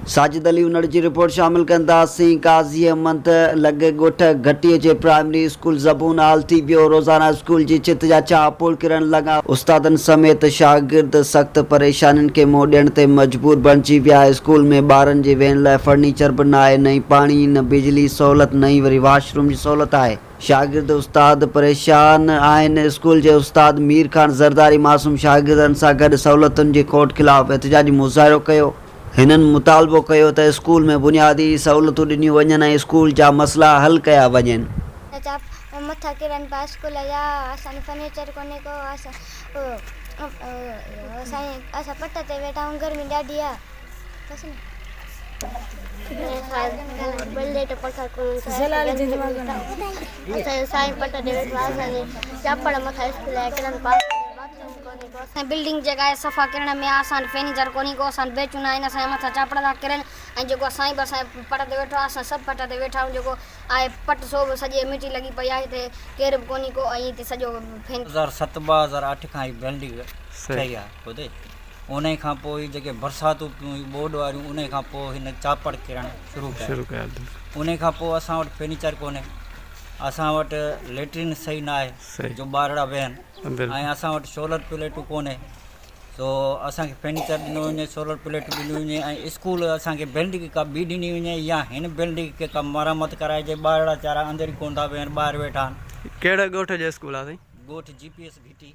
साजिद अली उन्हनि जी रिपोर्ट शामिल कंदासीं। काज़ी अहमद लॻे ॻोठ घटीअ जे प्राइमरी स्कूल ज़बून हाल थी वियो। रोज़ाना स्कूल जी छित जा चापुड़ किरण लॻा। उस्तादनि समेत शागिर्द सख़्त परेशानियुनि खे मुंहुं ॾियण ते मजबूर बणिजी विया। स्कूल में ॿारनि जे वेहण लाइ फर्नीचर बि न आहे, न ई पाणी, न बिजली सहूलियत, न ई वरी वॉशरूम जी सहूलियत आहे। शागिर्द उस्ताद परेशान आहिनि। स्कूल जे उस्ताद मीर ख़ान ज़रदारी मासूम शागिर्दनि सां गॾु सहूलियतुनि जे खोट ख़िलाफ़ एहतिजाजी मुज़ाहिरो कयो। हिननि मुतालबो कयो त स्कूल में बुनियादी सहूलियतूं ॾिनियूं वञनि ऐं स्कूल जा मसइला हल कया वञनि। मथा किरन पा स्कूल जा असां फर्नीचर कोने को असां पट ते वेठा आहियूं, गर्मी ॾाढी आहे। बिल्डिंग जगह सफ़ा किरण में असां फर्नीचर कोनी को, असां बेचूं आहिनि, असांजे मथां चापड़ था किरनि ऐं जेको असां बि असां पट ते वेठो आहे, असां सभु पट ते वेठा आहियूं। जेको आहे पट सोभ सॼे मिटी लॻी पई आहे, हिते केर बि कोनी को ऐं हिते सॼो 2007 2008 खां ई बिल्डिंग ठही आहे खुदि। उन खां पोइ जेके बरसातूं पियूं बोर्ड वारियूं, उन खां पोइ हिन चापड़ किरण शुरू कया। उन खां पोइ असां वटि फर्नीचर कोन्हे, असां वटि लेट्रिन सही न आहे जो ॿारड़ा वेहनि, ऐं असां वटि सोलर प्लेटूं कोन्हे। सो असांखे फर्नीचर ॾिनो वञे, सोलर प्लेटूं ॾिनियूं वञे ऐं स्कूल असांखे बिल्डिंग का ॿी ॾिनी वञे या हिन बिल्डिंग खे का मरम्मत कराइजे। ॿारड़ा चारा अंदरि ई कोन था वेहनि, ॿाहिरि वेठा आहिनि। कहिड़े ॻोठ जो स्कूल आहे? ॻोठ GPS घिटी।